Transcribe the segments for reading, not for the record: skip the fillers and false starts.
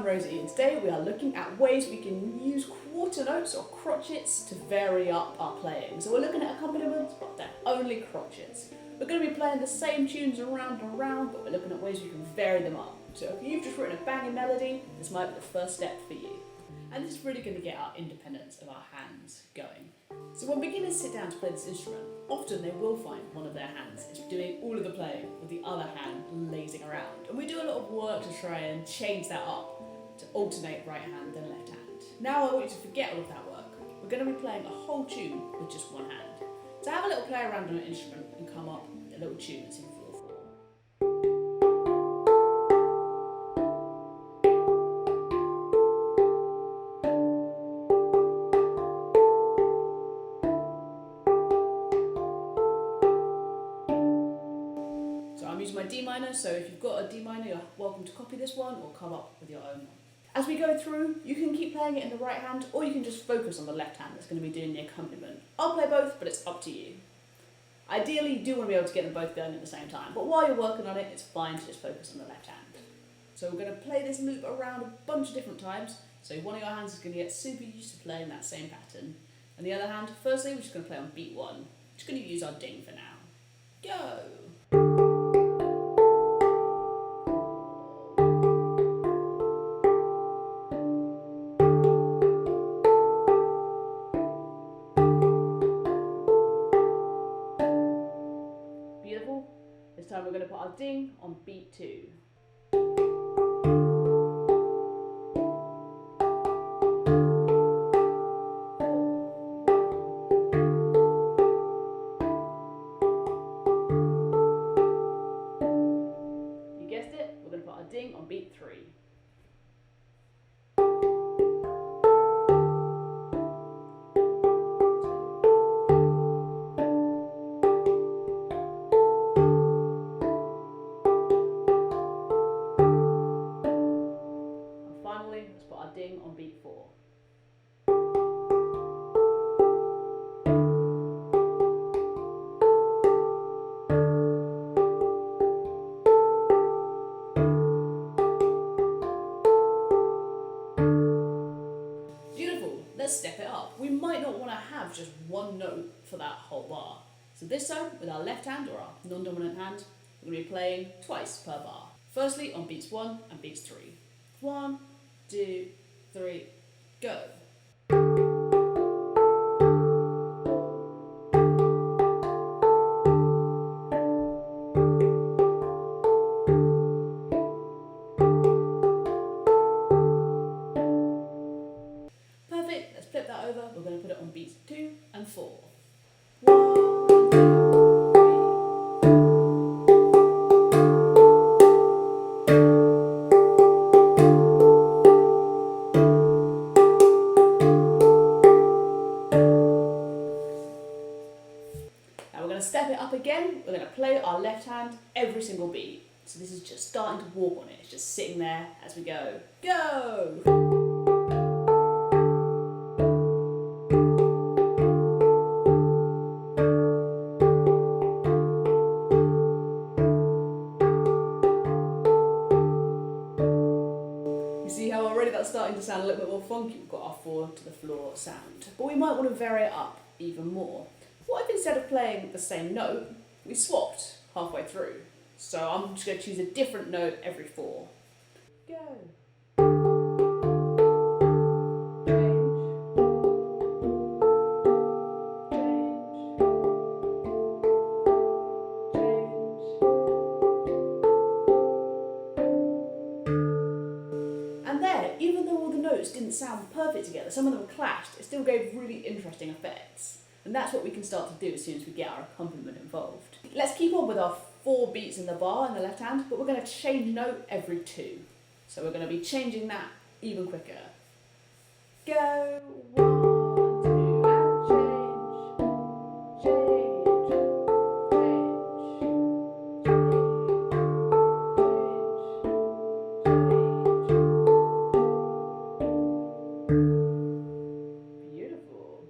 Rosie and today we are looking at ways we can use quarter notes or crotchets to vary up our playing. So we're looking at accompaniments, but they're only crotchets. We're going to be playing the same tunes around and around, but we're looking at ways we can vary them up. So if you've just written a banging melody, this might be the first step for you. And this is really going to get our independence of our hands going. So when beginners sit down to play this instrument, often they will find one of their hands is doing all of the playing with the other hand lazing around. And we do a lot of work to try and change that up, to alternate right hand and left hand. Now I want you to forget all of that work. We're going to be playing a whole tune with just one hand. So have a little play around on an instrument and come up with a little tune that's in 4/4. I'm using my D minor, so if you've got a D minor, you're welcome to copy this one or come up with your own one. As we go through, you can keep playing it in the right hand, or you can just focus on the left hand that's going to be doing the accompaniment. I'll play both, but it's up to you. Ideally, you do want to be able to get them both going at the same time, but while you're working on it, it's fine to just focus on the left hand. So we're going to play this loop around a bunch of different times, so one of your hands is going to get super used to playing that same pattern. And the other hand, firstly, we're just going to play on beat 1. We're just going to use our ding for now. Go! Beautiful. This time we're going to put our ding on beat 2. You guessed it, we're going to put our ding on beat 3. Let's put our ding on beat 4. Beautiful, let's step it up. We might not want to have just one note for that whole bar. So this time, with our left hand or our non-dominant hand, we're going to be playing twice per bar. Firstly on beats 1 and beats 3. 1, 2, 3, go. Perfect, let's flip that over. We're going to put it on beats 2 and 4. 1, 2, we're going to step it up again. We're going to play our left hand every single beat. So this is just starting to walk on it. It's just sitting there as we go. Go! You see how already that's starting to sound a little bit more funky? We've got our 4 to the floor sound. But we might want to vary it up even more. What if instead of playing the same note, we swapped halfway through? So I'm just going to choose a different note every 4. Go. And there, even though all the notes didn't sound perfect together, some of them clashed, it still gave really interesting effects. And that's what we can start to do as soon as we get our accompaniment involved. Let's keep on with our 4 beats in the bar in the left hand, but we're going to change note every 2. So we're going to be changing that even quicker. Go, 1, 2, and change, change, change. Beautiful.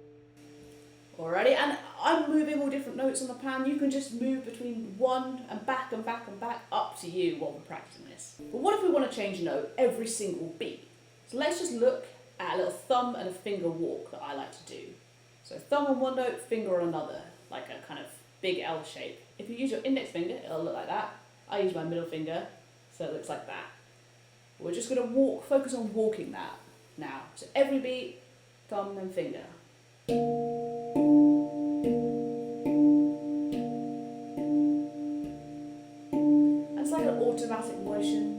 Alrighty, and I'm moving all different notes on the pan. You can just move between 1 and back and back and back, up to you while we're practicing this. But what if we want to change a note every single beat? So let's just look at a little thumb and a finger walk that I like to do. So thumb on one note, finger on another, like a kind of big L shape. If you use your index finger, it'll look like that. I use my middle finger, so it looks like that. We're just going to focus on walking that now. So every beat, thumb and finger. And it's like an automatic motion.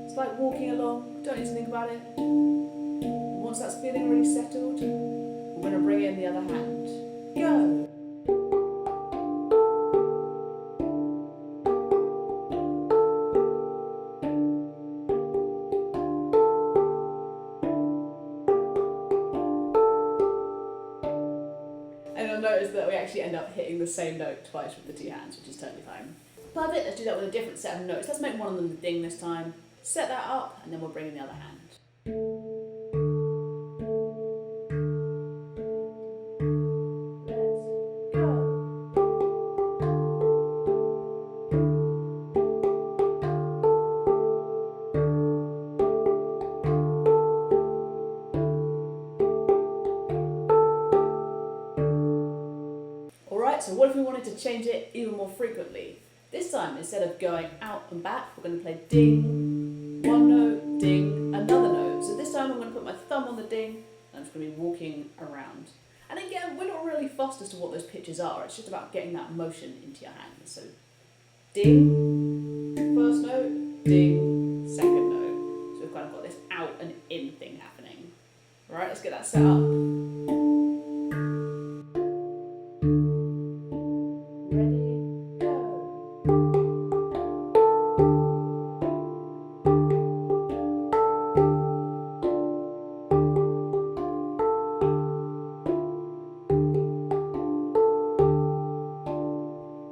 It's like walking along, don't need to think about it. Once that's feeling really settled, we're going to bring in the other hand. Go! And you'll notice that we actually end up hitting the same note twice with the two hands, which is totally fine. Perfect, let's do that with a different set of notes. Let's make one of them the ding this time. Set that up, and then we'll bring in the other hand. Alright, so what if we wanted to change it even more frequently? This time, instead of going out and back, we're going to play ding, one note, ding, another note. So this time I'm going to put my thumb on the ding, and I'm just going to be walking around. And again, we're not really fussed as to what those pitches are, it's just about getting that motion into your hands. So ding, first note, ding, second note. So we've kind of got this out and in thing happening. Alright, let's get that set up.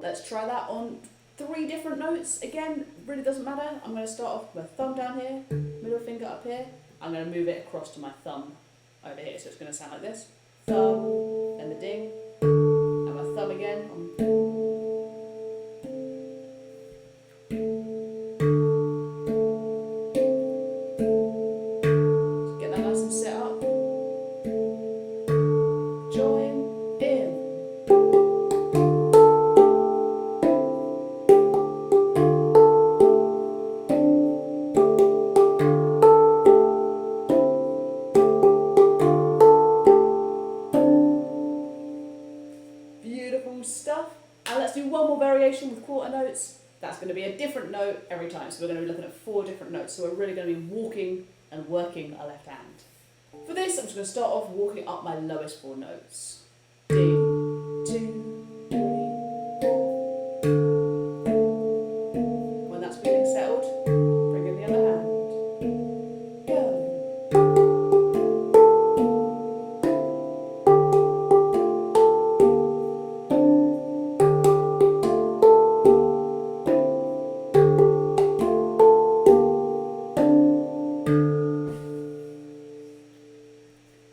Let's try that on 3 different notes. Again, really doesn't matter. I'm going to start off with my thumb down here, middle finger up here. I'm going to move it across to my thumb over here. So it's going to sound like this. Thumb, then the ding, and my thumb again. So get that nice and set up. Join in. Beautiful stuff. And let's do one more variation with quarter notes. That's going to be a different note every time. So we're going to be looking at 4 different notes. So we're really going to be walking and working our left hand. For this, I'm just going to start off walking up my lowest 4 notes. Ding, 2, 3, 4. When that's feeling settled, bring in the other hand. Go.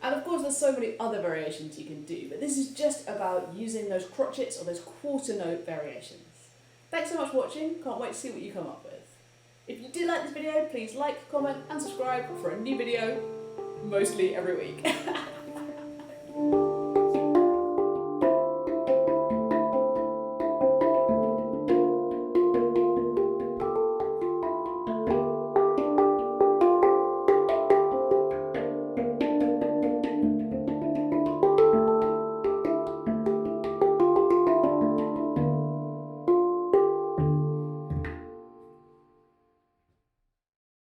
And of course there's so many other variations you can do, but this is just about using those crotchets or those quarter note variations. Thanks so much for watching, can't wait to see what you come up with. If you did like this video, please like, comment and subscribe for a new video, mostly every week.